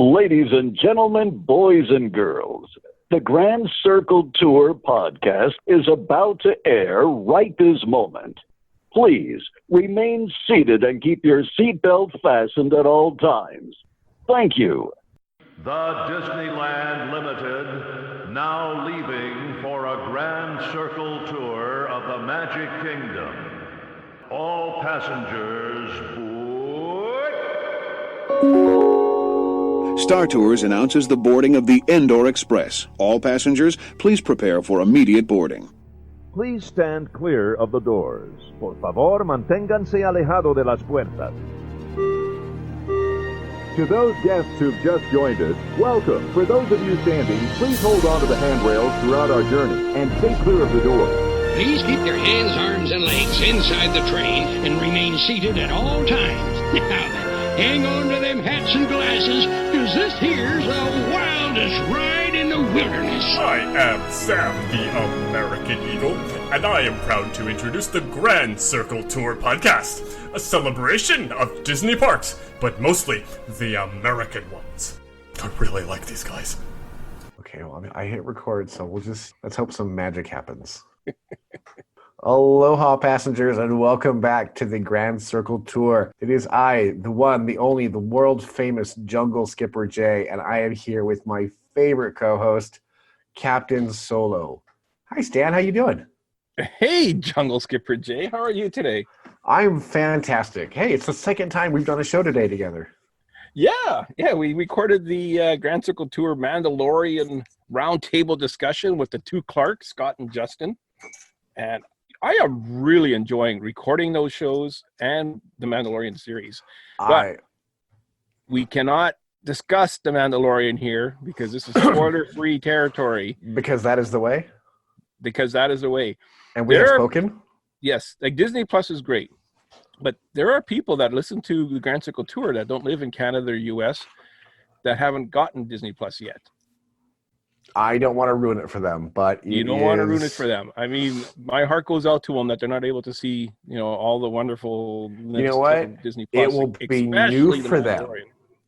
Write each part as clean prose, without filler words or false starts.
Ladies and gentlemen, boys and girls, the Grand Circle Tour podcast is about to air right this moment. Please remain seated and keep your seatbelt fastened at all times. Thank you. The Disneyland Limited now leaving for a Grand Circle Tour of the Magic Kingdom. All passengers board. Star Tours announces the boarding of the Endor Express. All passengers, please prepare for immediate boarding. Please stand clear of the doors. Por favor, manténganse alejado de las puertas. To those guests who've just joined us, welcome. For those of you standing, please hold on to the handrails throughout our journey and stay clear of the doors. Please keep your hands, arms, and legs inside the train and remain seated at all times. Now then, hang on to them hats and glasses, because this here's the wildest ride in the wilderness. I am Sam, the American Eagle, and I am proud to introduce the Grand Circle Tour podcast, a celebration of Disney parks, but mostly the American ones. I really like these guys. Okay, well, I hit record, so let's hope some magic happens. Aloha, passengers, and welcome back to the Grand Circle Tour. It is I, the one, the only, the world famous Jungle Skipper Jay, and I am here with my favorite co-host, Captain Solo. Hi, Stan. How you doing? Hey, Jungle Skipper Jay. How are you today? I'm fantastic. Hey, it's the second time we've done a show today together. Yeah. We recorded the Grand Circle Tour Mandalorian roundtable discussion with the two Clarks, Scott and Justin, and I am really enjoying recording those shows and the Mandalorian series. But we cannot discuss the Mandalorian here because this is spoiler-free territory. Because that is the way? Because that is the way. And we have spoken? Yes. Like Disney Plus is great. But there are people that listen to the Grand Circle Tour that don't live in Canada or US that haven't gotten Disney Plus yet. I don't want to ruin it for them, but you don't want to ruin it for them. I mean, my heart goes out to them that they're not able to see, all the wonderful. You know what? Disney Plus, it will be new for them.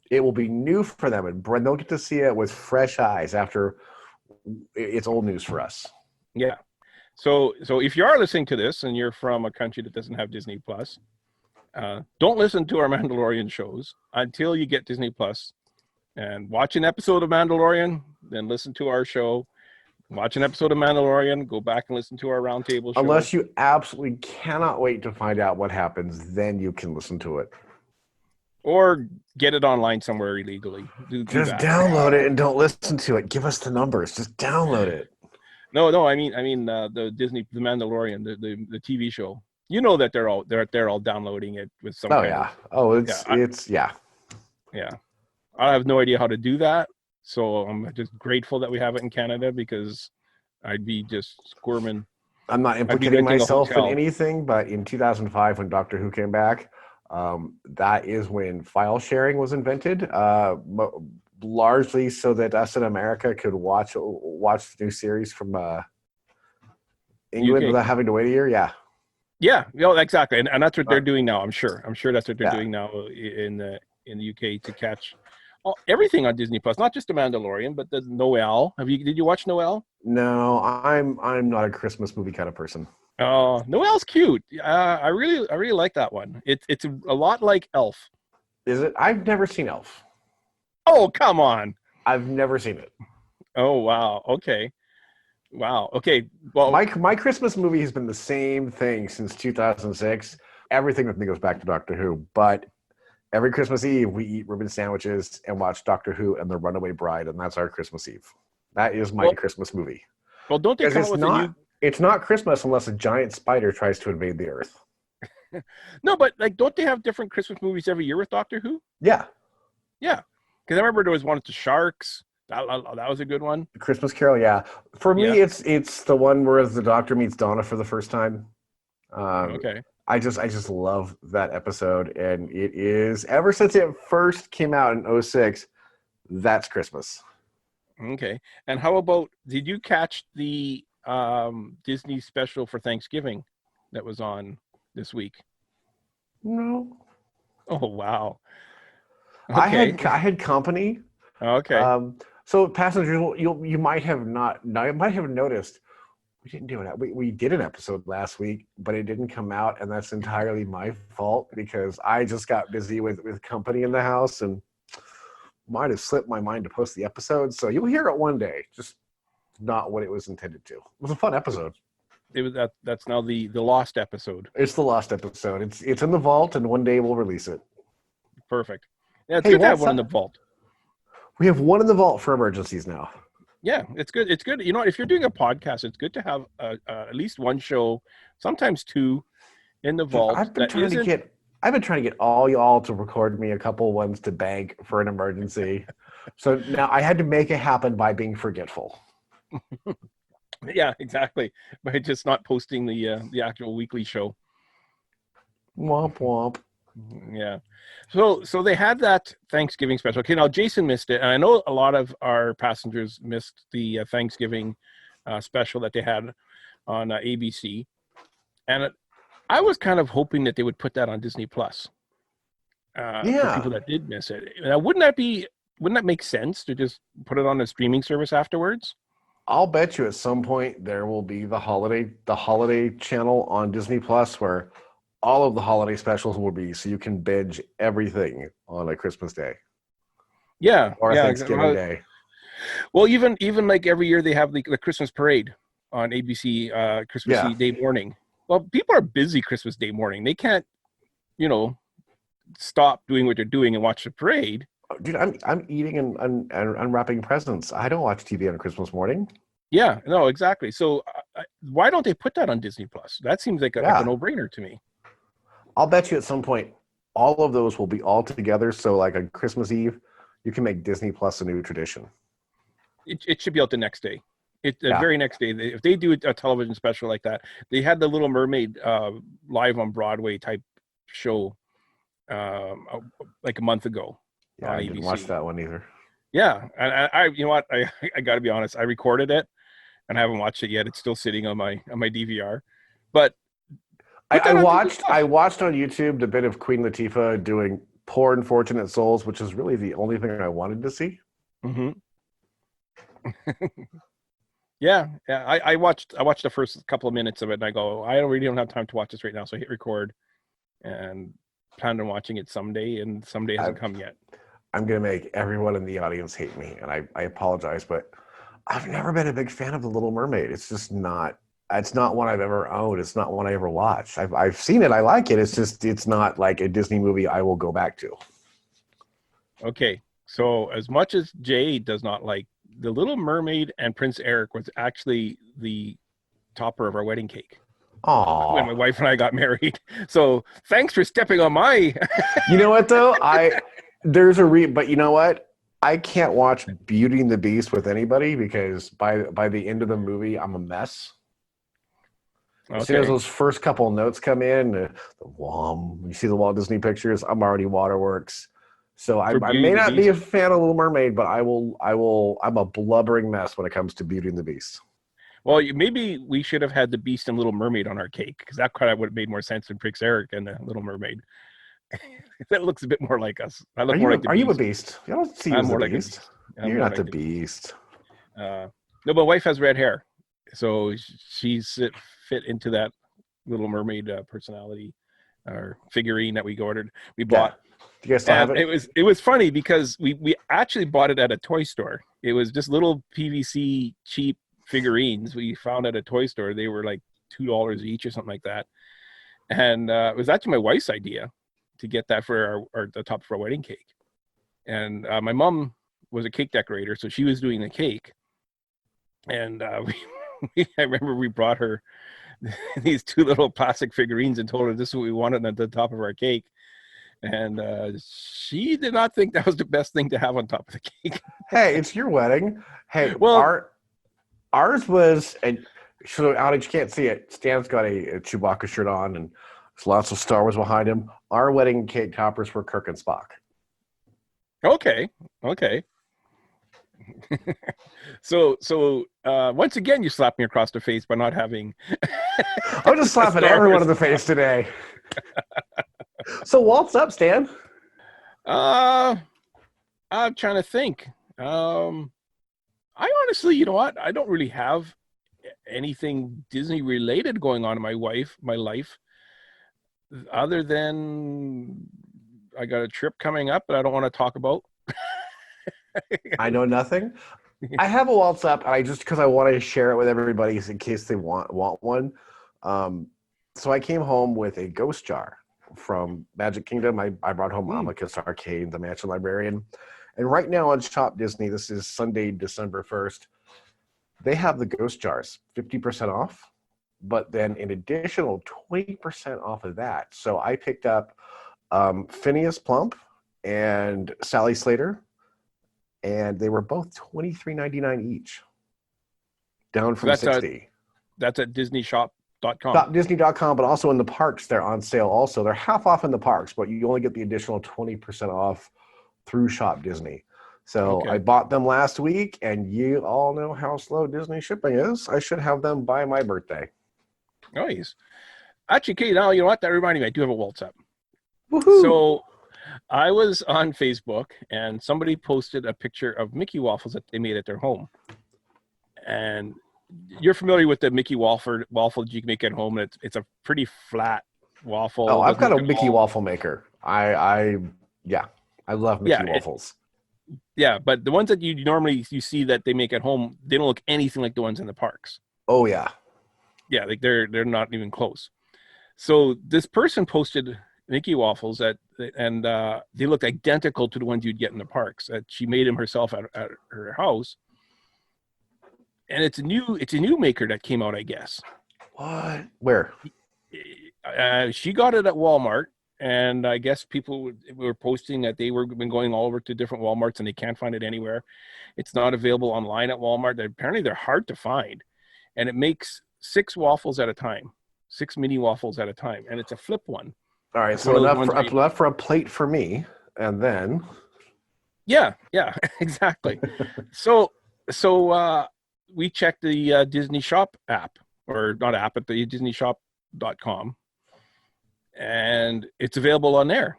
It will be new for them, and they'll get to see it with fresh eyes after it's old news for us. Yeah. So if you are listening to this and you're from a country that doesn't have Disney Plus, don't listen to our Mandalorian shows until you get Disney Plus. And watch an episode of Mandalorian, then listen to our show. Watch an episode of Mandalorian, go back and listen to our roundtable show. Unless you absolutely cannot wait to find out what happens, then you can listen to it. Or get it online somewhere illegally. Just download it and don't listen to it. Give us the numbers. Just download it. No. I mean the Mandalorian, the TV show. You know that they're all downloading it with some. Yeah. I have no idea how to do that, so I'm just grateful that we have it in Canada because I'd be just squirming. I'm not implicating myself in anything, but in 2005 when Doctor Who came back, that is when file sharing was invented, largely so that us in America could watch the new series from England without having to wait a year. Yeah, exactly, and that's what they're doing now. I'm sure that's what they're doing now in the UK to catch everything on Disney Plus, not just The Mandalorian, but the Noel. Did you watch Noel? No, I'm not a Christmas movie kind of person. Oh, Noel's cute. I really like that one. It's a lot like Elf. Is it? I've never seen Elf. Oh, come on. I've never seen it. Oh, wow. Okay. Wow. Okay. Well, my Christmas movie has been the same thing since 2006. Everything with me goes back to Doctor Who, but every Christmas Eve, we eat ribbon sandwiches and watch Doctor Who and The Runaway Bride, and that's our Christmas Eve. That is my Christmas movie. Well, don't they come up with It's not Christmas unless a giant spider tries to invade the Earth. No, but don't they have different Christmas movies every year with Doctor Who? Yeah. Yeah. Because I remember there was one with the sharks. That was a good one. Christmas Carol, yeah. For me, it's the one where the Doctor meets Donna for the first time. Okay. I just love that episode, and it is ever since it first came out in 2006. That's Christmas. Okay, and how about did you catch the Disney special for Thanksgiving that was on this week? No. Oh wow. Okay. I had company, Okay. So passengers, you might have noticed we didn't do it. We did an episode last week, but it didn't come out, and that's entirely my fault because I just got busy with company in the house and might have slipped my mind to post the episode. So you'll hear it one day, just not what it was intended to. It was a fun episode. That's now the lost episode. It's the lost episode. It's in the vault, and one day we'll release it. Perfect. Yeah, it's good to have one in the vault. We have one in the vault for emergencies now. Yeah, it's good. It's good. You know, if you're doing a podcast, it's good to have at least one show, sometimes two, in the vault. I've been trying to get all y'all to record me a couple ones to bank for an emergency. So now I had to make it happen by being forgetful. Yeah, exactly. By just not posting the actual weekly show. Womp womp. Yeah. So they had that Thanksgiving special. Okay, now Jason missed it, and I know a lot of our passengers missed the Thanksgiving special that they had on ABC, and I was kind of hoping that they would put that on Disney Plus. For people that did miss it. Now, wouldn't that make sense to just put it on a streaming service afterwards? I'll bet you at some point there will be the holiday channel on Disney Plus where all of the holiday specials will be, so you can binge everything on a Christmas day. Yeah. Or a Thanksgiving day. Well, even like every year they have the Christmas parade on ABC Christmas Day morning. Well, people are busy Christmas Day morning. They can't, stop doing what they're doing and watch the parade. Dude, I'm eating and unwrapping presents. I don't watch TV on Christmas morning. Yeah, no, exactly. So why don't they put that on Disney Plus? That seems like a no-brainer to me. I'll bet you at some point all of those will be all together. So like on Christmas Eve, you can make Disney Plus a new tradition. It should be out the next day. The very next day. If they do a television special like that, they had the Little Mermaid live on Broadway type show like a month ago. Yeah, I didn't watch that one either. Yeah, and I you know what? I got to be honest. I recorded it, and I haven't watched it yet. It's still sitting on my DVR. But I watched on YouTube the bit of Queen Latifah doing "Poor Unfortunate Souls," which is really the only thing I wanted to see. Mm-hmm. Yeah. I watched the first couple of minutes of it, and I go, I really don't have time to watch this right now. So I hit record, and planned on watching it someday, and someday hasn't come yet. I'm going to make everyone in the audience hate me, and I apologize, but I've never been a big fan of The Little Mermaid. It's just not, it's not one I've ever owned. It's not one I ever watched. I've seen it. I like it. It's not like a Disney movie I will go back to. Okay. So as much as Jay does not like The Little Mermaid, and Prince Eric was actually the topper of our wedding cake. Aww. When my wife and I got married. So thanks for stepping on my... You know what, though? But you know what? I can't watch Beauty and the Beast with anybody because by the end of the movie, I'm a mess. As soon as those first couple of notes come in, you see the Walt Disney pictures, I'm already waterworks. So I may not be a fan of Little Mermaid, but I'm a blubbering mess when it comes to Beauty and the Beast. Well, maybe we should have had the Beast and Little Mermaid on our cake, because that kind of would have made more sense than Prince Eric and the Little Mermaid. That looks a bit more like us. I look more like the Beast. Are you a beast? I don't see you as a beast. You're not the Beast. No, my wife has red hair, so she's fit into that Little Mermaid personality or figurine that we bought. Do you guys still have it? It was funny because we actually bought it at a toy store. It was just little PVC cheap figurines we found at a toy store. They were like $2 each or something like that. And it was actually my wife's idea to get that for the top of our wedding cake. And my mom was a cake decorator, so she was doing the cake. And I remember we brought her these two little plastic figurines and told her this is what we wanted at the top of our cake. And she did not think that was the best thing to have on top of the cake. Hey, it's your wedding. Hey, well, ours was, and so Alex, you can't see it. Stan's got a Chewbacca shirt on, and there's lots of Star Wars behind him. Our wedding cake toppers were Kirk and Spock. Okay. So once again, you slapped me across the face by not having. I'm just slapping everyone in the face today. So what's up, Stan? I'm trying to think. I honestly, you know what? I don't really have anything Disney related going on in my life, other than I got a trip coming up that I don't want to talk about. I know nothing. I have a waltz up, and I just because I wanted to share it with everybody in case they want one. So I came home with a ghost jar from Magic Kingdom. I brought home Amicus Arcade, the Mansion Librarian. And right now on Shop Disney, this is Sunday, December 1st, they have the ghost jars, 50% off, but then an additional 20% off of that. So I picked up Phineas Plump and Sally Slater, and they were both $23.99 each, down from $60. That's at DisneyShop.com. Disney.com, but also in the parks, they're on sale also. They're half off in the parks, but you only get the additional 20% off through Shop Disney. So I bought them last week, and you all know how slow Disney shipping is. I should have them by my birthday. Nice. Actually, Kate, now you know what? That reminded me, I do have a waltz up. Woohoo! So I was on Facebook, and somebody posted a picture of Mickey waffles that they made at their home. And you're familiar with the Mickey waffle that you can make at home. It's a pretty flat waffle. Oh, I've got a Mickey waffle maker. I love Mickey waffles. Yeah, but the ones that you normally see that they make at home, they don't look anything like the ones in the parks. Oh yeah. Yeah, like they're not even close. So this person posted Mickey waffles and they looked identical to the ones you'd get in the parks. That she made them herself at her house. And it's a new maker that came out, I guess. What? Where? She got it at Walmart, and I guess people were posting that they were been going all over to different Walmarts and they can't find it anywhere. It's not available online at Walmart. Apparently, they're hard to find, and it makes 6 waffles at a time, 6 mini waffles at a time, and it's a flip one. All right, so enough for a plate for me, and then. Yeah, exactly. So. We checked the Disney Shop app, or not app, but the DisneyShop.com, and it's available on there.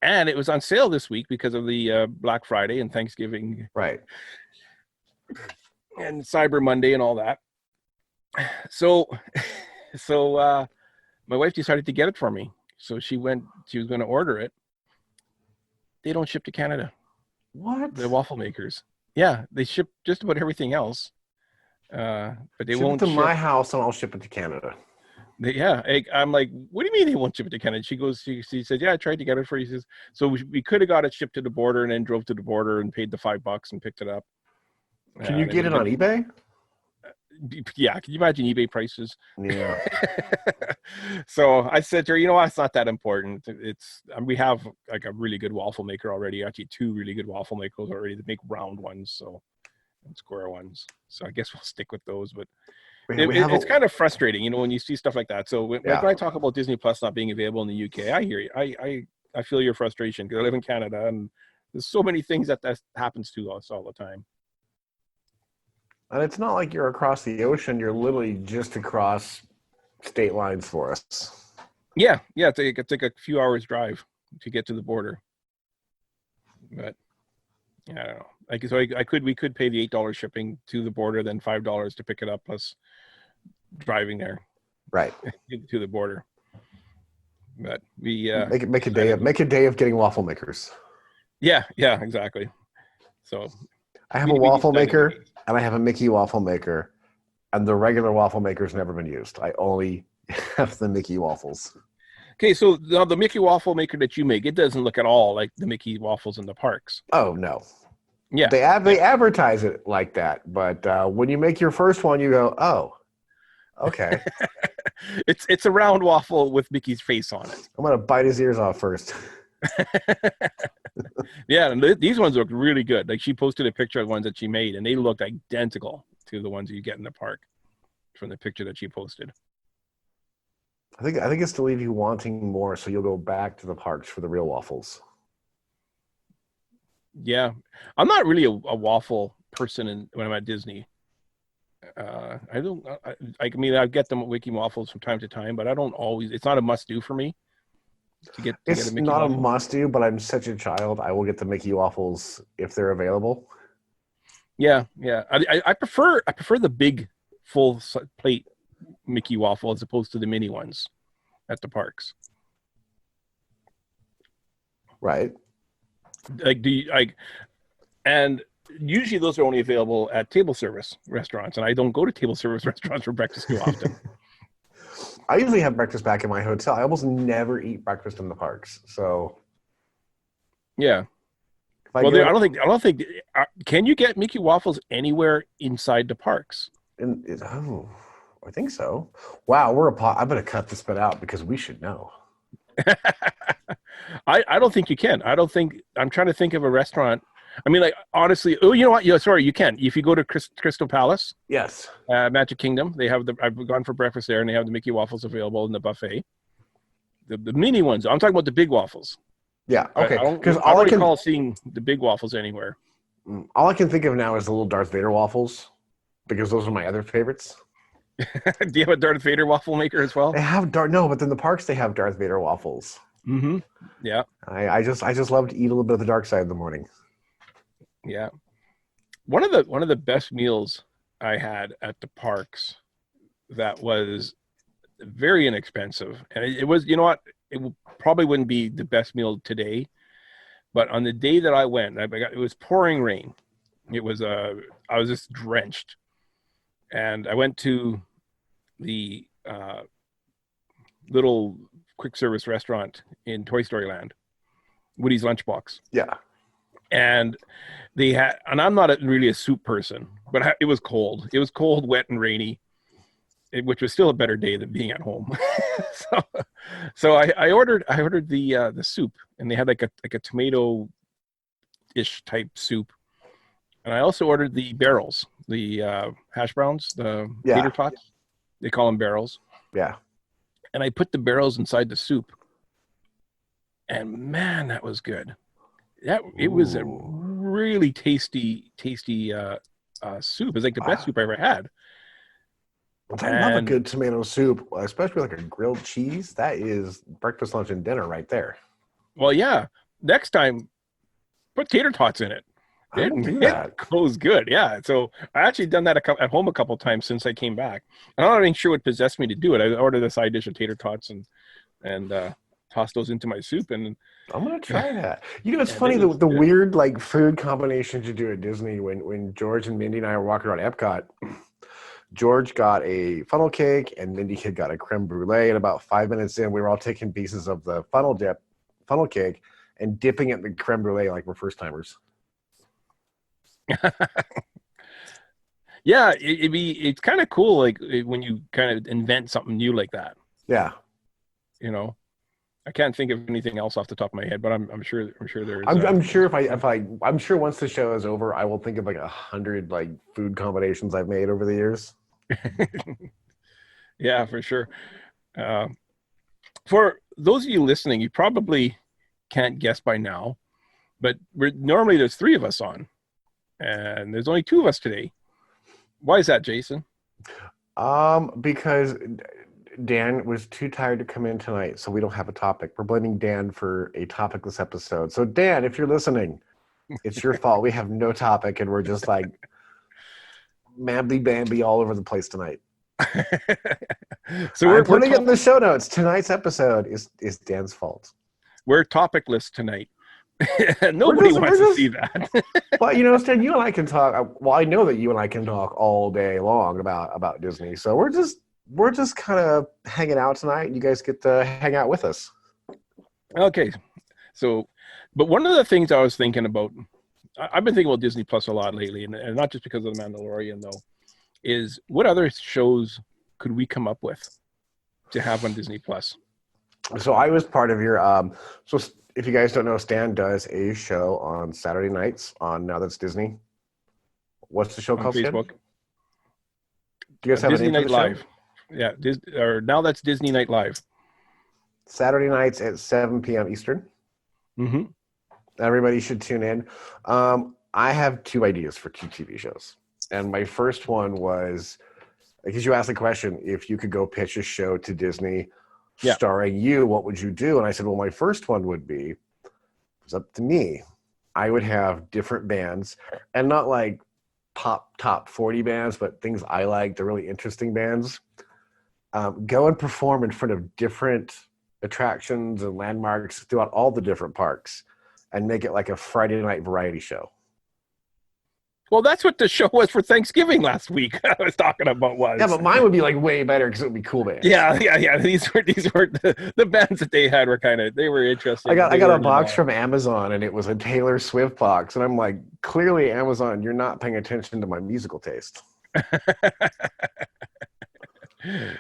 And it was on sale this week because of the Black Friday and Thanksgiving, right? And Cyber Monday and all that. So my wife decided to get it for me. So she was going to order it. They don't ship to Canada. What? The waffle makers. Yeah, they ship just about everything else. But they won't ship it to my house, and I'll ship it to Canada. I'm like, what do you mean they won't ship it to Canada? She said, yeah, I tried to get it for you. She says, so we could have got it shipped to the border and then drove to the border and paid the $5 and picked it up. Can you get it on eBay? Yeah, can you imagine eBay prices? Yeah. So I said to her, you know what, it's not that important. We have like a really good waffle maker already, actually 2 really good waffle makers already that make round ones, so and square ones. So I guess we'll stick with those, but it's kind of frustrating, you know, when you see stuff like that. So when I talk about Disney Plus not being available in the UK, I hear you. I feel your frustration because I live in Canada and there's so many things that happens to us all the time. And it's not like you're across the ocean. You're literally just across state lines for us. Yeah. It's like a few hours drive to get to the border. But yeah, I don't know. We could pay the $8 shipping to the border, then $5 to pick it up plus driving there. Right. To the border. But we make a day of getting waffle makers. Yeah, exactly. So I have a waffle maker and I have a Mickey waffle maker, and the regular waffle maker's never been used. I only have the Mickey waffles. Okay, so the Mickey waffle maker that you make, it doesn't look at all like the Mickey waffles in the parks. Oh no. Yeah. They advertise it like that, but when you make your first one, you go, oh, okay. It's a round waffle with Mickey's face on it. I'm gonna bite his ears off first. Yeah, and these ones look really good. Like she posted a picture of the ones that she made, and they looked identical to the ones you get in the park from the picture that she posted. I think it's to leave you wanting more, so you'll go back to the parks for the real waffles. Yeah, I'm not really a waffle person when I'm at Disney. I get them at Wiki Waffles from time to time, but I don't always. It's not a must-do for me. It's not a must-do, but I'm such a child. I will get the Mickey waffles if they're available. Yeah. I prefer the big full plate Mickey waffle as opposed to the mini ones at the parks. Right. And usually those are only available at table service restaurants, and I don't go to table service restaurants for breakfast too often. I usually have breakfast back in my hotel. I almost never eat breakfast in the parks. So yeah. I don't think. Can you get Mickey waffles anywhere inside the parks? I think so. Wow, I'm going to cut this bit out because we should know. I don't think you can. I'm trying to think of a restaurant. I mean, like, honestly, you know what? Yeah, sorry, you can. If you go to Crystal Palace, yes, Magic Kingdom, they have I've gone for breakfast there, and they have the Mickey waffles available in the buffet. The mini ones. I'm talking about the big waffles. Yeah, okay. Because I don't recall seeing the big waffles anywhere. All I can think of now is the little Darth Vader waffles, because those are my other favorites. Do you have a Darth Vader waffle maker as well? They have no, but in the parks they have Darth Vader waffles. Mm-hmm. Yeah. I just love to eat a little bit of the dark side in the morning. Yeah. One of the best meals I had at the parks that was very inexpensive, and it was, you know what, it probably wouldn't be the best meal today, but on the day that I went, it was pouring rain. It was I was just drenched, and I went to the little quick service restaurant in Toy Story Land, Woody's Lunchbox. Yeah. And they had, and I'm not really a soup person, but it was cold. It was cold, wet, and rainy, which was still a better day than being at home. so I ordered the soup, and they had like a tomato-ish type soup, and I also ordered the barrels, the hash browns, the tater tots. They call them barrels. Yeah. And I put the barrels inside the soup, and man, that was good. It was a really tasty soup. It was like the best soup I ever had. I love a good tomato soup, especially like a grilled cheese. That is breakfast, lunch, and dinner right there. Well, yeah. Next time, put tater tots in it. It goes good. Yeah. So I actually done that at home a couple of times since I came back. And I'm not even sure what possessed me to do it. I ordered a side dish of tater tots and tossed those into my soup, and I'm gonna try that. You know, it's funny the weird like food combinations you do at Disney. When George and Mindy and I were walking around Epcot, George got a funnel cake and Mindy had got a creme brulee. And about 5 minutes in, we were all taking pieces of the funnel cake and dipping it in the creme brulee like we're first timers. Yeah, it's kind of cool, like when you kind of invent something new like that. Yeah, you know, I can't think of anything else off the top of my head, but I'm sure there's. I'm sure I'm sure once the show is over, I will think of like 100 like food combinations I've made over the years. Yeah, for sure. For those of you listening, you probably can't guess by now, but normally there's 3 of us on, and there's only 2 of us today. Why is that, Jason? Because Dan was too tired to come in tonight, so we don't have a topic. We're blaming Dan for a topicless episode. So Dan, if you're listening, it's your fault. We have no topic, and we're just like mamby-bamby all over the place tonight. So we're putting it in the show notes. Tonight's episode is Dan's fault. We're topicless tonight. Nobody wants to see that. Well, you know, Stan, you and I can talk. Well, I know that you and I can talk all day long about Disney. So we're just kind of hanging out tonight. You guys get to hang out with us. Okay. So, but one of the things I was thinking about, I've been thinking about Disney Plus a lot lately, and not just because of The Mandalorian, though, is what other shows could we come up with to have on Disney Plus? So I was part of your so if you guys don't know, Stan does a show on Saturday nights on Now That's Disney. What's the show called? Facebook. Do you guys have Disney a name Night Live? Yeah, or Now That's Disney Night Live. Saturday nights at 7 p.m. Eastern. Mm-hmm. Everybody should tune in. I have 2 ideas for 2 TV shows. And my first one was, because you asked the question, if you could go pitch a show to Disney starring you, what would you do? And I said, well, my first one would be, it's up to me. I would have different bands, and not like top 40 bands, but things I like, the really interesting bands, go and perform in front of different attractions and landmarks throughout all the different parks and make it like a Friday night variety show. Well, that's what the show was for Thanksgiving last week. I was talking about was. Yeah, but mine would be like way better because it would be cool bands. Yeah. These were the bands that they had they were interesting. I got a box from Amazon and it was a Taylor Swift box, and I'm like, clearly Amazon, you're not paying attention to my musical taste.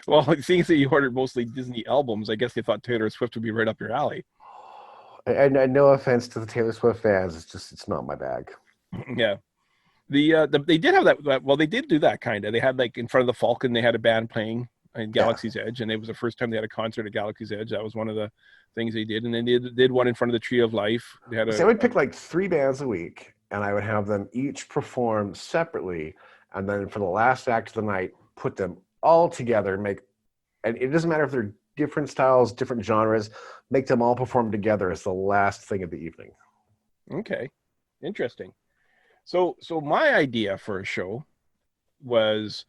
Well, seeing that you ordered mostly Disney albums, I guess they thought Taylor Swift would be right up your alley. And no offense to the Taylor Swift fans, it's not my bag. Yeah. They did have that. Well, they did do that kind of. They had like in front of the Falcon, they had a band playing in Galaxy's Edge, and it was the first time they had a concert at Galaxy's Edge. That was one of the things they did, and then they did one in front of the Tree of Life. They had I would pick like 3 bands a week, and I would have them each perform separately, and then for the last act of the night, put them all together. And it doesn't matter if they're different styles, different genres. Make them all perform together as the last thing of the evening. Okay, interesting. So my idea for a show was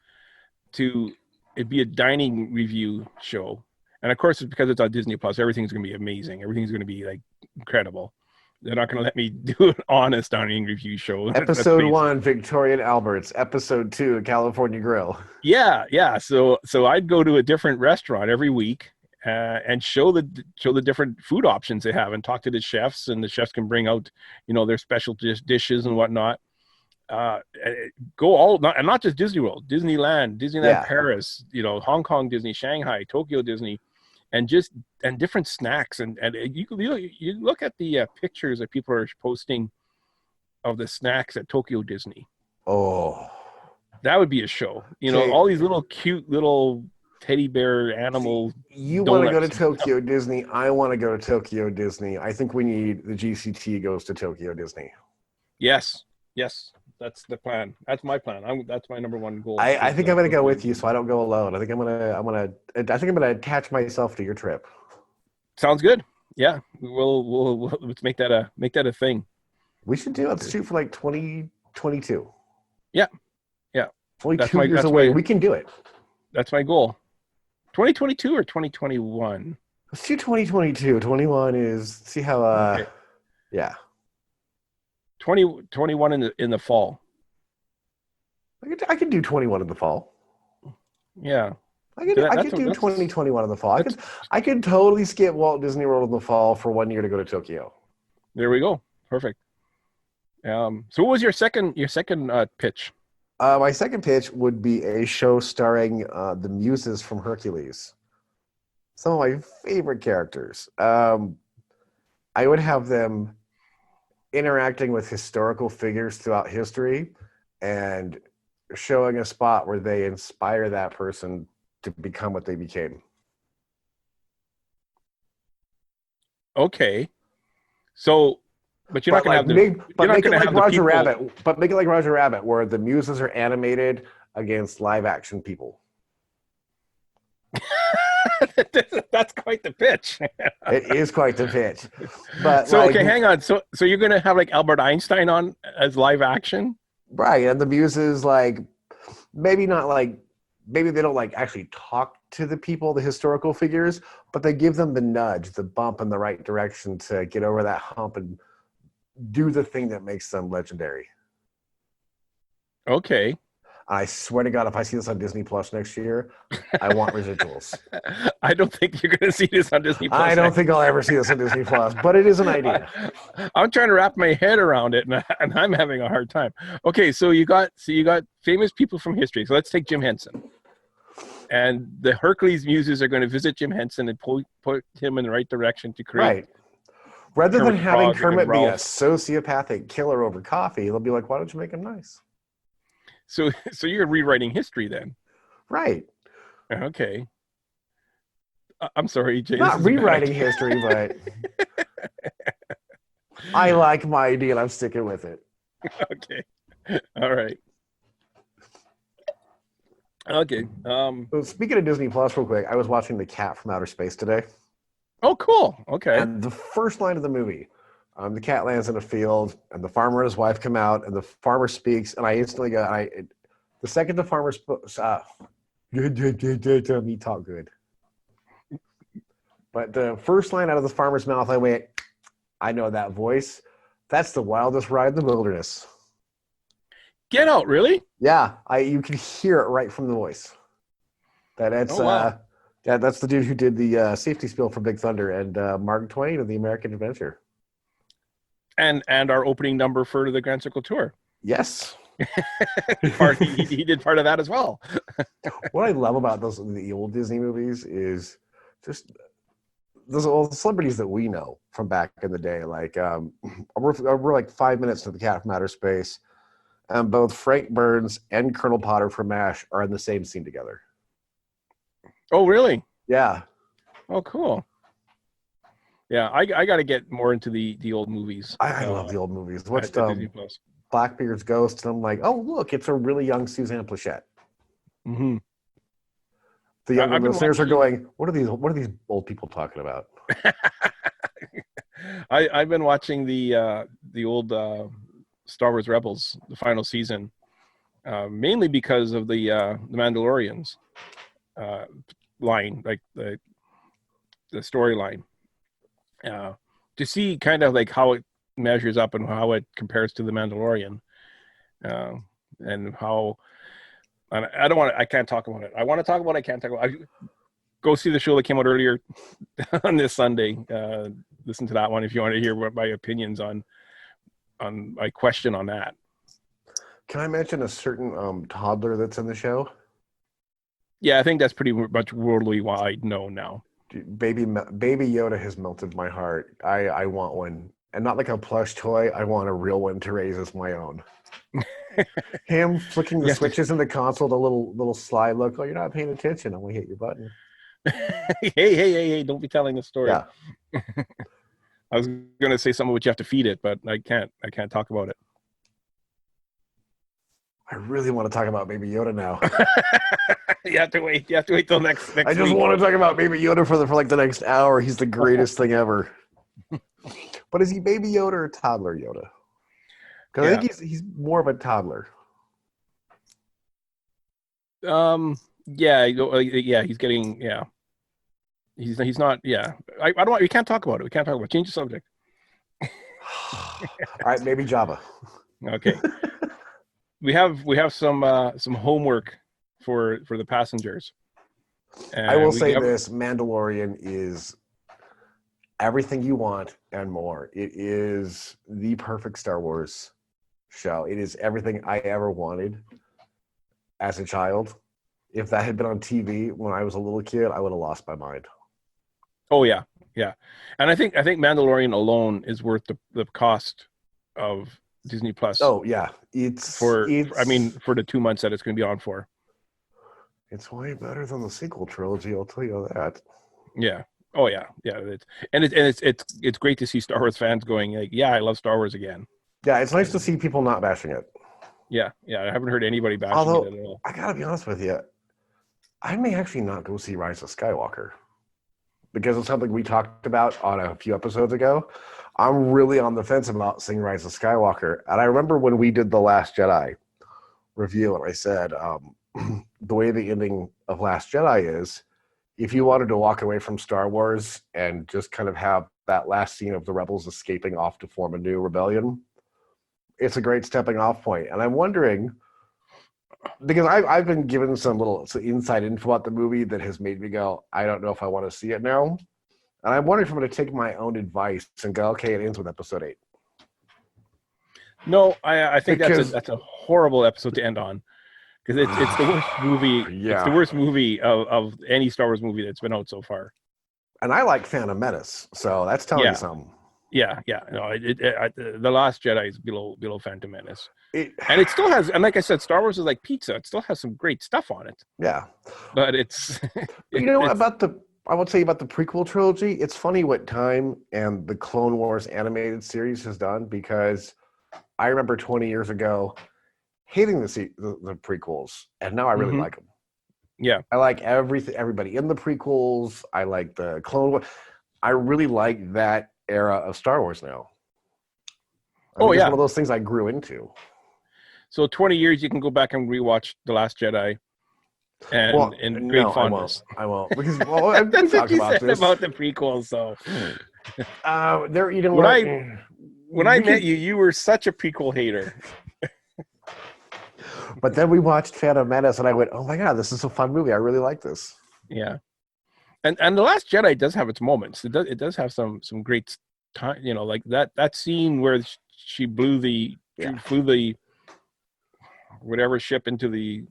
it'd be a dining review show. And of course, it's because it's on Disney Plus, everything's going to be amazing. Everything's going to be like incredible. They're not going to let me do an honest dining review show. Episode 1, Victoria and Albert's. Episode 2, California Grill. Yeah. So I'd go to a different restaurant every week and show the different food options they have and talk to the chefs, and the chefs can bring out, their special dishes and whatnot. Go all, not just Disney World, Disneyland Paris, Hong Kong Disney, Shanghai, Tokyo Disney, and different snacks. And you look at the pictures that people are posting of the snacks at Tokyo Disney. Oh, that would be a show. All these little cute little teddy bear animal. You want to go to Tokyo Disney? I want to go to Tokyo Disney. I think we need the GCT goes to Tokyo Disney. Yes. That's the plan. That's my plan. That's my number one goal. I think I'm going to go with you, so I don't go alone. I think I'm going to attach myself to your trip. Sounds good. Yeah, we'll let's make that a thing. We should do. Let's shoot for like 2022. Yeah. Only 2 years away. We can do it. That's my goal. 2022 or 2021. Let's do 2022. 21 is see how. Okay. Yeah. 21 in the fall. I could do 21 in the fall. Yeah. I could do 2021 in the fall. I could totally skip Walt Disney World in the fall for 1 year to go to Tokyo. There we go. Perfect. So what was your second pitch? My second pitch would be a show starring the Muses from Hercules. Some of my favorite characters. I would have them interacting with historical figures throughout history and showing a spot where they inspire that person to become what they became. Okay. So, but you're not going to have But make it like Roger Rabbit, where the Muses are animated against live action people. That's quite the pitch. It is quite the pitch. But so okay, hang on. So you're gonna have like Albert Einstein on as live action, right? And the Muses maybe they don't actually talk to the people, the historical figures, but they give them the nudge, the bump in the right direction to get over that hump and do the thing that makes them legendary. Okay. I swear to God, if I see this on Disney Plus next year, I want residuals. I don't think you're going to see this on Disney Plus. I don't think I'll ever see this on Disney Plus, but it is an idea. I'm trying to wrap my head around it, and I'm having a hard time. Okay, so you got famous people from history. So let's take Jim Henson. And the Hercules Muses are going to visit Jim Henson and put him in the right direction to create. Right. Rather than having Kermit be a sociopathic killer over coffee, they'll be like, why don't you make him nice? So you're rewriting history then? Right. Okay. I'm sorry, Jay. Not rewriting history, but I like my idea and I'm sticking with it. Okay. All right. Okay. So speaking of Disney Plus real quick, I was watching The Cat from Outer Space today. Oh, cool. Okay. And the first line of the movie, The cat lands in a field, and the farmer and his wife come out, and the farmer speaks, and I instantly go, the second the farmer spoke, good, me talk good. But the first line out of the farmer's mouth, I went, I know that voice. That's the wildest ride in the wilderness. Get Out, really? Yeah, you can hear it right from the voice. That's the dude who did the safety spiel for Big Thunder and Mark Twain of the American Adventure. And our opening number for the Grand Circle Tour. Yes. He did part of that as well. What I love about the old Disney movies is just those old celebrities that we know from back in the day. Like we're like 5 minutes to the Cat from Outer Space, and both Frank Burns and Colonel Potter from MASH are in the same scene together. Oh, really? Yeah. Oh, cool. Yeah, I got to get more into the old movies. I love the old movies. Watched Blackbeard's Ghost, and I'm like, oh, look, it's a really young Suzanne Plachette. Mm-hmm. The younger listeners are going, what are these old people talking about? I've been watching the old Star Wars Rebels, the final season, mainly because of the Mandalorians line, like the storyline. To see kind of like how it measures up and how it compares to the Mandalorian, and how I can't talk about it. I want to talk about it. I can't talk about it. Go see the show that came out earlier on this Sunday. Listen to that one if you want to hear what my opinions on my question on that. Can I mention a certain toddler that's in the show? Yeah, I think that's pretty much worldly wide known now. Dude, baby Yoda has melted my heart. I want one, and not like a plush toy. I want a real one to raise as my own. Him flicking the switches in the console, the little sly look. Oh, you're not paying attention. I'm gonna hit your button. Hey! Don't be telling the story. Yeah. I was gonna say something which you have to feed it, but I can't talk about it. I really want to talk about Baby Yoda now. You have to wait till next I just week. want to talk about Baby Yoda for like the next hour. He's the greatest thing ever. But is he Baby Yoda or toddler Yoda? Because I think he's more of a toddler. He's getting He's not. Yeah, I don't want. We can't talk about it. Change the subject. All right, maybe Jabba. Okay. We have some homework for the passengers. I will say this: Mandalorian is everything you want and more. It is the perfect Star Wars show. It is everything I ever wanted as a child. If that had been on TV when I was a little kid, I would have lost my mind. Oh yeah, and I think Mandalorian alone is worth the cost of Disney Plus. Oh yeah, for the 2 months that it's going to be on for. It's way better than the sequel trilogy. I'll tell you that. Yeah. Oh yeah. It's great to see Star Wars fans going like, yeah, I love Star Wars again. Yeah, it's nice to see people not bashing it. Yeah. I haven't heard anybody bashing it at all. I gotta be honest with you, I may actually not go see Rise of Skywalker because it's something we talked about on a few episodes ago. I'm really on the fence about seeing Rise of Skywalker. And I remember when we did the Last Jedi review, and I said, the way the ending of Last Jedi is, if you wanted to walk away from Star Wars and just kind of have that last scene of the rebels escaping off to form a new rebellion, it's a great stepping off point. And I'm wondering, because I've been given some inside info about the movie that has made me go, I don't know if I want to see it now. And I'm wondering if I'm going to take my own advice and go, okay, it ends with episode 8. No, I think that's a horrible episode to end on, because it's the worst movie. Yeah. It's the worst movie of any Star Wars movie that's been out so far. And I like Phantom Menace, so that's telling you something. Yeah. No, The Last Jedi is below Phantom Menace, and it still has. And like I said, Star Wars is like pizza; it still has some great stuff on it. Yeah, but it's. I would say about the prequel trilogy. It's funny what Time and the Clone Wars animated series has done, because I remember 20 years ago hating the prequels, and now I really like them. Yeah, I like everybody in the prequels. I like the Clone Wars. I really like that era of Star Wars now. I think it's one of those things I grew into. So 20 years, you can go back and rewatch The Last Jedi. And in great fondness. I won't. Because that's what you said about the prequels, so. There, you know, when I met you, you were such a prequel hater. But then we watched Phantom Menace, and I went, "Oh my god, this is a fun movie! I really like this." Yeah, and The Last Jedi does have its moments. It does have some great time. You know, like that scene where she flew the whatever ship into the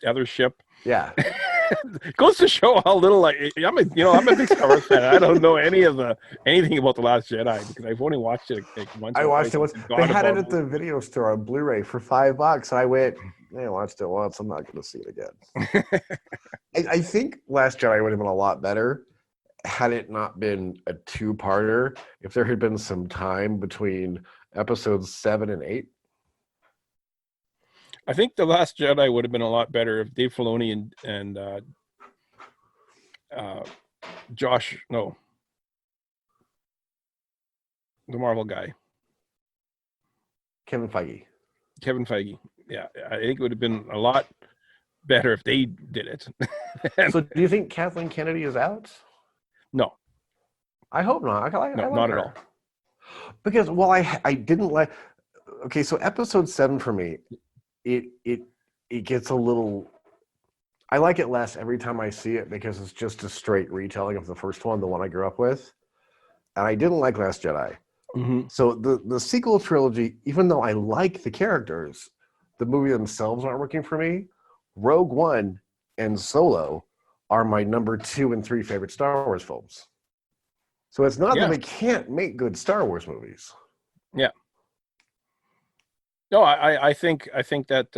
other ship. Yeah. It goes to show how little I'm a big Star Wars fan. I don't know anything about The Last Jedi because I've only watched it once. I watched it once. They had it at the video store on Blu-ray for $5, and I went, I watched it once. I'm not going to see it again. I think Last Jedi would have been a lot better had it not been a two-parter. If there had been some time between episodes 7 and 8. I think The Last Jedi would have been a lot better if Dave Filoni and the Marvel guy. Kevin Feige. Yeah, I think it would have been a lot better if they did it. So do you think Kathleen Kennedy is out? No. I hope not. I like not her. at all. Because, I didn't like... Okay, so episode 7 for me... It gets a little. I like it less every time I see it because it's just a straight retelling of the first one, the one I grew up with, and I didn't like Last Jedi. Mm-hmm. So the sequel trilogy, even though I like the characters, the movie themselves aren't working for me. Rogue One and Solo are my number 2 and 3 favorite Star Wars films. So it's not that they can't make good Star Wars movies. Yeah. No, I think that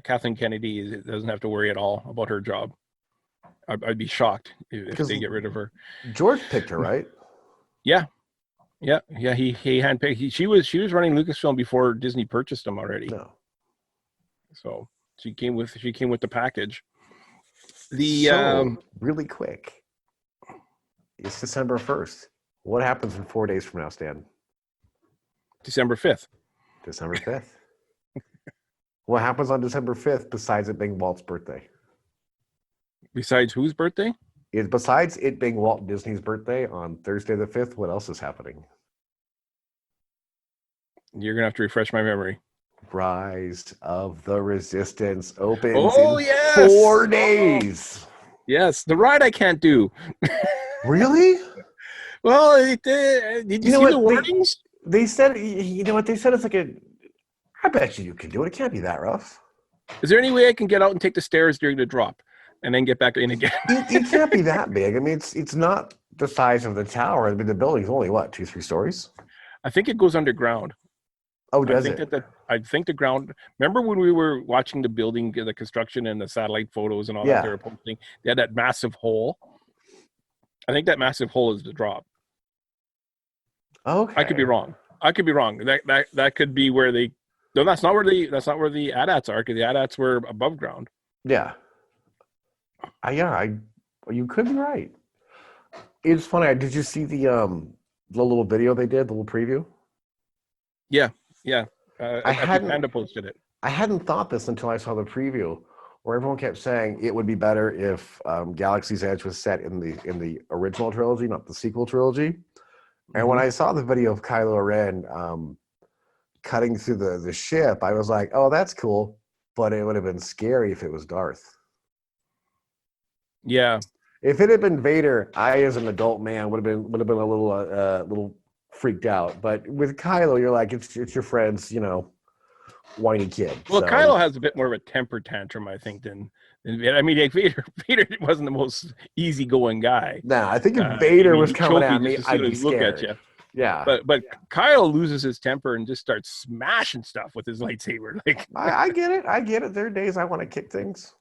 Kathleen Kennedy doesn't have to worry at all about her job. I'd be shocked if they get rid of her. George picked her, right? Yeah. He handpicked. She was running Lucasfilm before Disney purchased them already. No. So she came with the package. Really quick. It's December 1st. What happens in 4 days from now, Stan? December 5th. December 5th. What happens on December 5th besides it being Walt's birthday? Besides whose birthday? Besides it being Walt Disney's birthday on Thursday the 5th, what else is happening? You're going to have to refresh my memory. Rise of the Resistance opens in 4 days. Yes, the ride I can't do. Really? Well, did you see the warnings? They said, you know what? They said it's like I bet you can do it. It can't be that rough. Is there any way I can get out and take the stairs during the drop and then get back in again? It can't be that big. I mean, it's not the size of the tower. I mean, the building's only, 2-3 stories? I think it goes underground. Oh, does it? I think the ground... Remember when we were watching the building, the construction and the satellite photos and all that they were posting? They had that massive hole. I think that massive hole is the drop. Okay. I could be wrong. That could be where they. No, that's not where the AT-ATs are. Because the AT-ATs were above ground. Yeah. You could be right. It's funny. Did you see the little video they did, the little preview? Yeah. I hadn't posted it. I hadn't thought this until I saw the preview, where everyone kept saying it would be better if Galaxy's Edge was set in the original trilogy, not the sequel trilogy. And when I saw the video of Kylo Ren cutting through the ship, I was like, oh, that's cool. But it would have been scary if it was Darth. Yeah. If it had been Vader, I, as an adult man, would have been a little freaked out. But with Kylo, you're like, it's your friend's, whiny kid. Well, Kylo has a bit more of a temper tantrum, I think, than I mean, Vader wasn't the most easygoing guy. No, I think if Vader was coming at me, I'd be scared. Look at you. Yeah, but Kyle loses his temper and just starts smashing stuff with his lightsaber. Like I get it. There are days I want to kick things,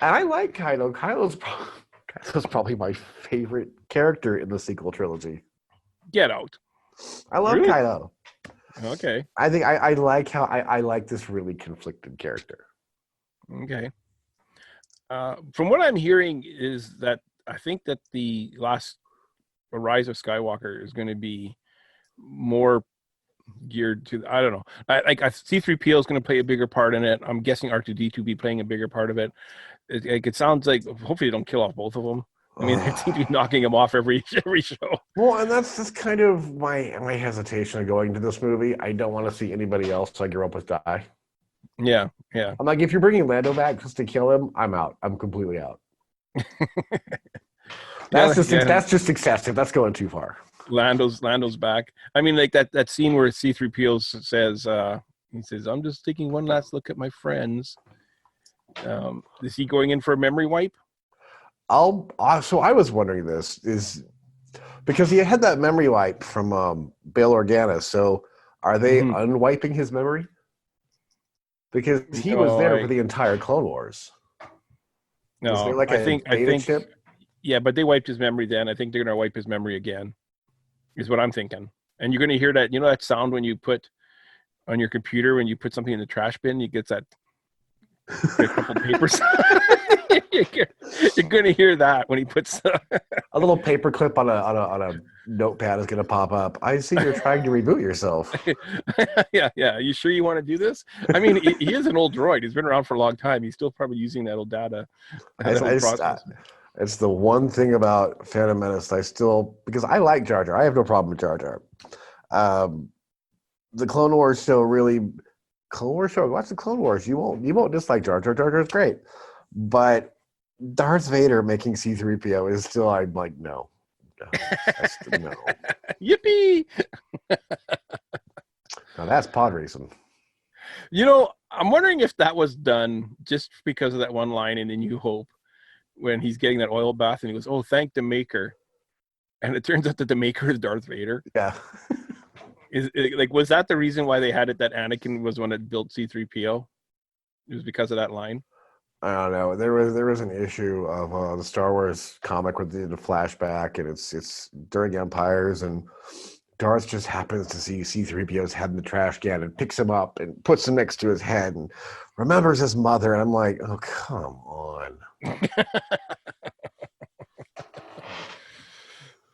and I like Kylo. Kylo's probably my favorite character in the sequel trilogy. Get out! I love Kylo. Okay. I think I like how I like this really conflicted character. Okay. From what I'm hearing is that I think that the Rise of Skywalker is going to be more geared to, I don't know. C-3PO is going to play a bigger part in it. I'm guessing R2-D2 be playing a bigger part of it. It sounds like, hopefully they don't kill off both of them. I mean, they seem to be knocking him off every show. Well, and that's kind of my hesitation of going to this movie. I don't want to see anybody else I grew up with die. Yeah. I'm like, if you're bringing Lando back just to kill him, I'm out. I'm completely out. That's just excessive. That's going too far. Lando's back. I mean, like that scene where C-3PO says, he says, "I'm just taking one last look at my friends." Is he going in for a memory wipe? So I was wondering this is because he had that memory wipe from Bail Organa. So are they unwiping his memory? Because he was there for the entire Clone Wars. No, is there like I think chip? Yeah, but they wiped his memory then. I think they're gonna wipe his memory again. Is what I'm thinking. And you're gonna hear that. You know that sound when you put on your computer when you put something in the trash bin, you get that. A couple papers. You're gonna hear that when he puts a little paper clip on a notepad is gonna pop up. I see you're trying to reboot yourself. Yeah. Are you sure you want to do this? I mean, he is an old droid. He's been around for a long time. He's still probably using that old data. It's the one thing about Phantom Menace because I like Jar Jar. I have no problem with Jar Jar. The Clone Wars show really. Clone Wars show. Watch the Clone Wars. You won't dislike Jar Jar. Jar Jar is great, but Darth Vader making C-3PO is still. I'm like no. Yippee! Now that's pod racing. You know, I'm wondering if that was done just because of that one line in A New Hope when he's getting that oil bath and he goes, "Oh, thank the Maker," and it turns out that the Maker is Darth Vader. Yeah. Was that the reason why they had it that Anakin was the one that built C-3PO? It was because of that line? I don't know. There was an issue of the Star Wars comic with the flashback, and it's during Empires, and Darth just happens to see C-3PO's head in the trash can and picks him up and puts him next to his head and remembers his mother. And I'm like, oh, come on.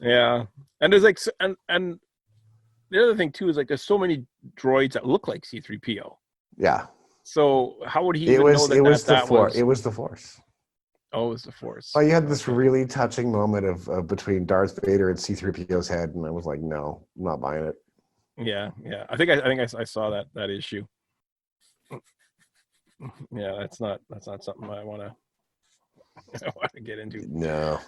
Yeah. And there's like, and the other thing too is like there's so many droids that look like C-3PO. Yeah. So how would he know that it was the Force? It was the Force. Oh, it was the Force. Oh, you had this really touching moment of between Darth Vader and C-3PO's head, and I was like, no, I'm not buying it. Yeah. I think I saw that issue. Yeah, that's not something I want to get into. No.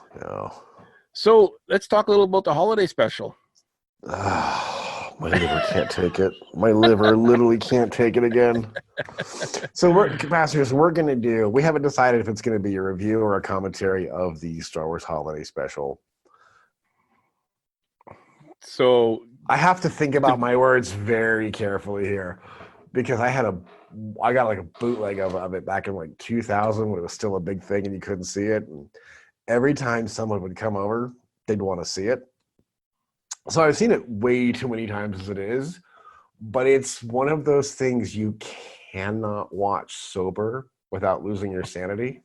So let's talk a little about the holiday special. My liver can't take it. My liver literally can't take it again. So we haven't decided if it's going to be a review or a commentary of the Star Wars holiday special. So I have to think about my words very carefully here because I got like a bootleg of it back in like 2000 when it was still a big thing and you couldn't see it. And every time someone would come over, they'd want to see it. So I've seen it way too many times as it is, but it's one of those things you cannot watch sober without losing your sanity.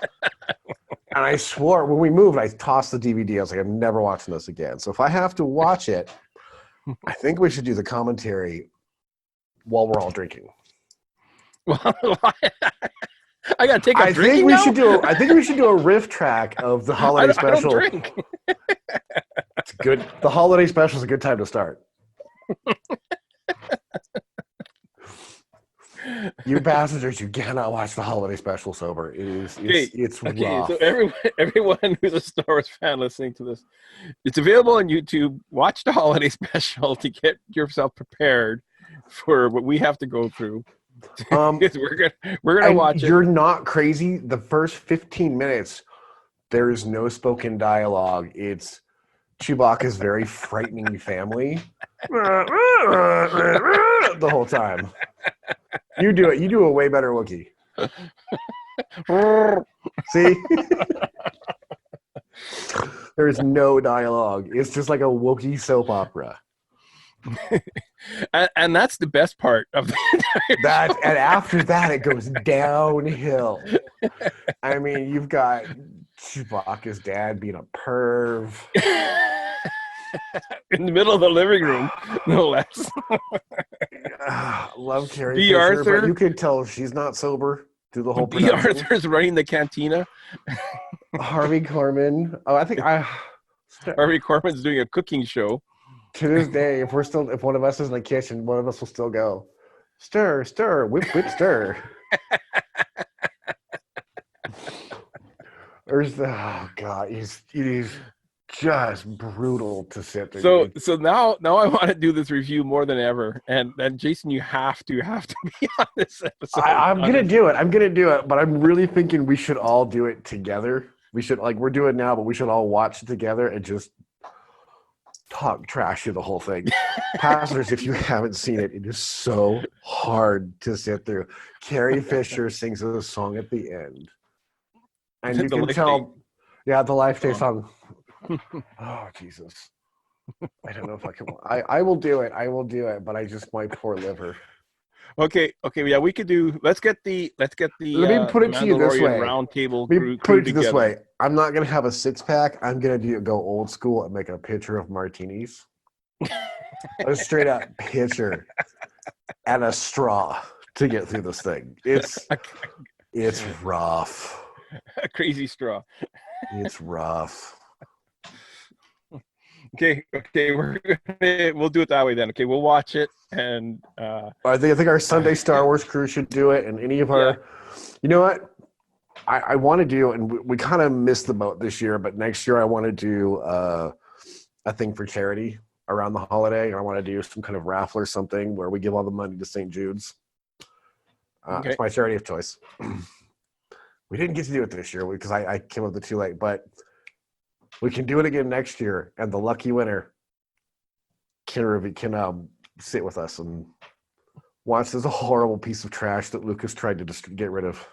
And I swore when we moved, I tossed the DVD. I was like, I'm never watching this again. So if I have to watch it, I think we should do the commentary while we're all drinking. Well, I gotta take a drink. I think we should do a riff track of the holiday special. I don't drink. It's good. The holiday special is a good time to start. You passengers, you cannot watch the holiday special sober. It's rough. So everyone who's a Star Wars fan listening to this, it's available on YouTube. Watch the holiday special to get yourself prepared for what we have to go through. We're gonna watch it. You're not crazy. The first 15 minutes, there is no spoken dialogue. It's Chewbacca's very frightening family the whole time. You do it. You do a way better Wookiee. See? There's no dialogue. It's just like a Wookiee soap opera. And that's the best part of the entire show. And after that, it goes downhill. I mean, you've got Chewbacca's dad being a perv. In the middle of the living room, no less. Love Carrie B. Fisher, Arthur. but you can tell she's not sober through the whole B. production. Arthur's running the cantina. Harvey Korman. Oh, I think Harvey Korman's doing a cooking show. To this day, if one of us is in the kitchen, one of us will still go, stir, stir, whip, whip, stir. Oh God, it is just brutal to sit there. So now I want to do this review more than ever, and Jason, you have to be on this episode. I'm gonna do it, but I'm really thinking we should all do it together. We should, like we're doing now, but we should all watch it together and just talk trash through the whole thing. Passengers, if you haven't seen it, it is so hard to sit through. Carrie Fisher sings a song at the end. And you can tell, the Life Day song. Oh, Jesus. I don't know if I can. I will do it. But my poor liver. Okay, yeah, we could do. Let's get the. Let me put it to you this way. Roundtable crew put it this way. I'm not gonna have a 6-pack. I'm gonna go old school and make a pitcher of martinis. A straight up pitcher and a straw to get through this thing. It's rough. A crazy straw. It's rough. Okay, we'll do it that way then. Okay, we'll watch it, and I think our Sunday Star Wars crew should do it, and any of our, you know what, I want to do, and we kind of missed the boat this year, but next year I want to do a thing for charity around the holiday, and I want to do some kind of raffle or something where we give all the money to St. Jude's. It's my charity of choice. We didn't get to do it this year because I came up with it too late, but we can do it again next year, and the lucky winner can sit with us and watch this horrible piece of trash that Lucas tried to just get rid of.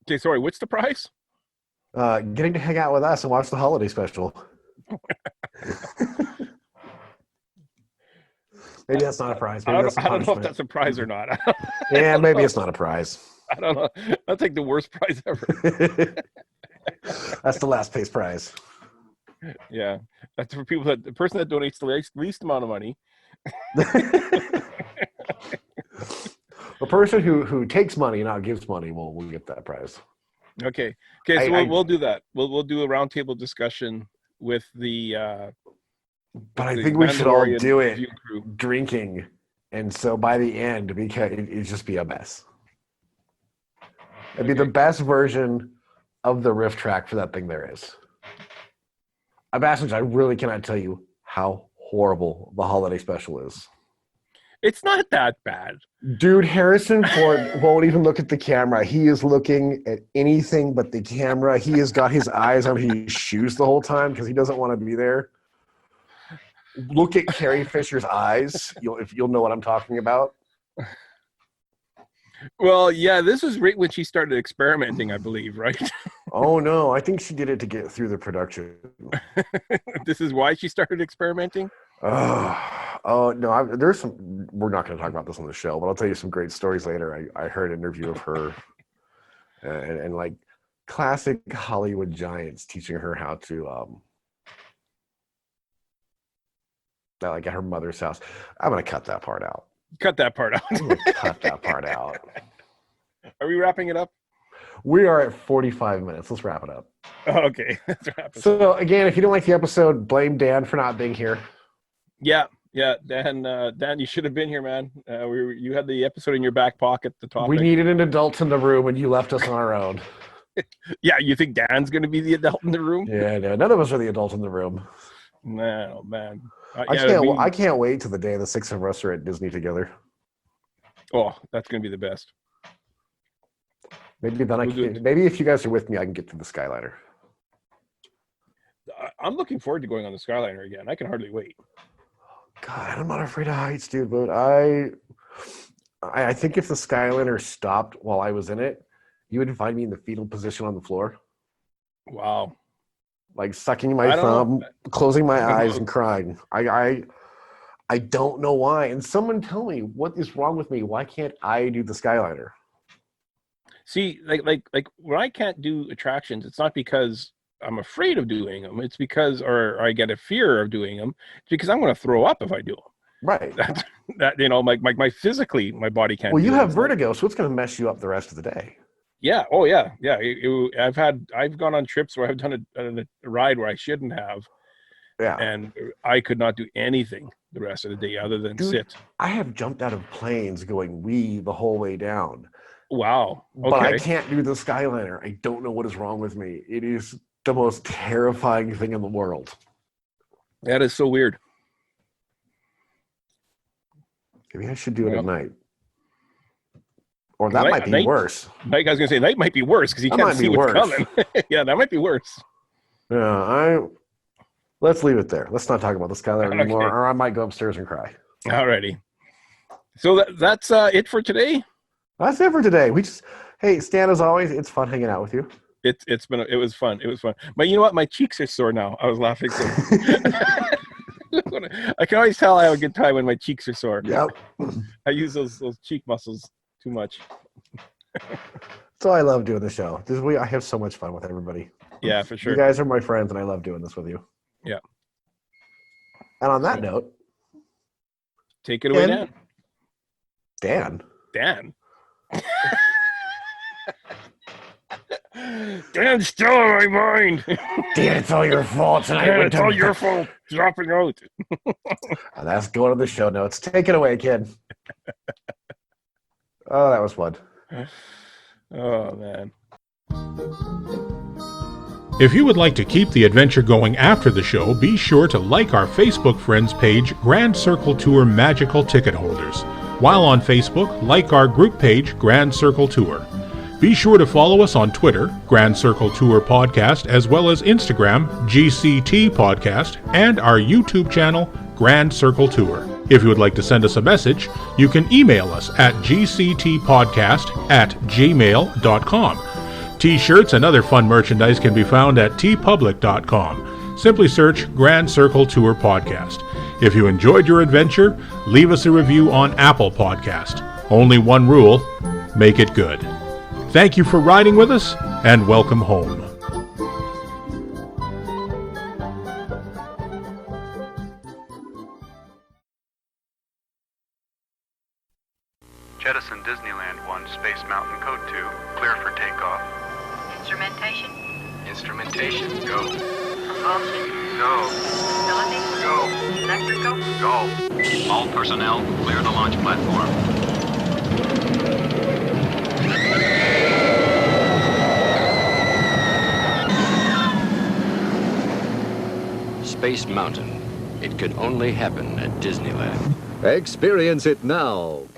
Okay, sorry, what's the prize? Getting to hang out with us and watch the holiday special. Maybe that's not a prize. I don't know if that's a prize or not. Yeah, maybe it's not a prize. I don't know. I'll take the worst prize ever. That's the last place prize. Yeah, that's for people the person that donates the least amount of money. The person who takes money and not gives money will get that prize. Okay. So we'll do that. We'll do a roundtable discussion with the. But I think we should all do it drinking, and so by the end, because it'd just be a mess. It'd be the best version of the riff track for that thing there is. I really cannot tell you how horrible the holiday special is. It's not that bad. Dude, Harrison Ford won't even look at the camera. He is looking at anything but the camera. He has got his eyes on his shoes the whole time because he doesn't want to be there. Look at Carrie Fisher's eyes. You'll know what I'm talking about. Well, yeah, this was right when she started experimenting, I believe, right? Oh, no. I think she did it to get through the production. This is why she started experimenting? Oh, no. There's some. We're not going to talk about this on the show, but I'll tell you some great stories later. I heard an interview of her and like classic Hollywood giants teaching her how to like at her mother's house. I'm going to cut that part out. Cut that part out. I'm going to cut that part out. Are we wrapping it up? We are at 45 minutes. Let's wrap it up. Okay. Let's wrap it up. Again, if you didn't like the episode, blame Dan for not being here. Yeah. Dan, you should have been here, man. You had the episode in your back pocket, the topic. We needed an adult in the room, and you left us on our own. Yeah, you think Dan's going to be the adult in the room? Yeah, no, none of us are the adults in the room. No, man. I can't wait till the day the 6 of us are at Disney together. Oh, that's going to be the best. Maybe maybe if you guys are with me, I can get to the Skyliner. I'm looking forward to going on the Skyliner again. I can hardly wait. God, I'm not afraid of heights, dude, but I think if the Skyliner stopped while I was in it, you would find me in the fetal position on the floor. Wow. Like sucking my thumb, closing my eyes, and crying. I don't know why. And someone tell me what is wrong with me. Why can't I do the Skyliner? See, like when I can't do attractions, it's not because I'm afraid of doing them, it's because, or I get a fear of doing them, it's because I'm going to throw up if I do them. Right. That you know, my physically, my body can't. Well, you have vertigo, so it's going to mess you up the rest of the day. Yeah. Oh, yeah. Yeah. I've gone on trips where I've done a ride where I shouldn't have. Yeah. And I could not do anything the rest of the day other than sit. I have jumped out of planes going wee the whole way down. Wow. Okay. But I can't do the Skyliner. I don't know what is wrong with me. It is the most terrifying thing in the world. That is so weird. Maybe I should do it at night. Or that might be worse. Mike, I was going to say, that might be worse because you can't see what's coming. Yeah, that might be worse. Yeah, let's leave it there. Let's not talk about the Skyliner anymore, or I might go upstairs and cry. Alrighty. So that's it for today? That's it for today. Hey, Stan, as always, it's fun hanging out with you. It was fun. It was fun. But you know what? My cheeks are sore now. I was laughing. So I can always tell I have a good time when my cheeks are sore. Yep. I use those cheek muscles too much. So I love doing the show. I have so much fun with everybody. Yeah, for sure. You guys are my friends, and I love doing this with you. Yeah. And on that note, take it away, Dan. Dan. Dan's still in my mind. Dan, it's all your fault tonight. Dan, it's all your fault. Dropping out. And that's going to the show notes. Take it away, kid. Oh, that was fun. Oh, man. If you would like to keep the adventure going after the show, be sure to like our Facebook friends page, Grand Circle Tour Magical Ticket Holders. While on Facebook, like our group page, Grand Circle Tour. Be sure to follow us on Twitter, Grand Circle Tour Podcast, as well as Instagram, GCT Podcast, and our YouTube channel, Grand Circle Tour. If you would like to send us a message, you can email us at gctpodcast@gmail.com. T-shirts and other fun merchandise can be found at tpublic.com. Simply search Grand Circle Tour Podcast. If you enjoyed your adventure, leave us a review on Apple Podcast. Only one rule, make it good. Thank you for riding with us, and welcome home. Jettison Disneyland 1, Space Mountain Code 2, clear for takeoff. Instrumentation? Instrumentation, go. Propulsion? Go. Facilities? Go. Electrical? Go. All personnel, clear the launch platform. Space Mountain. It could only happen at Disneyland. Experience it now.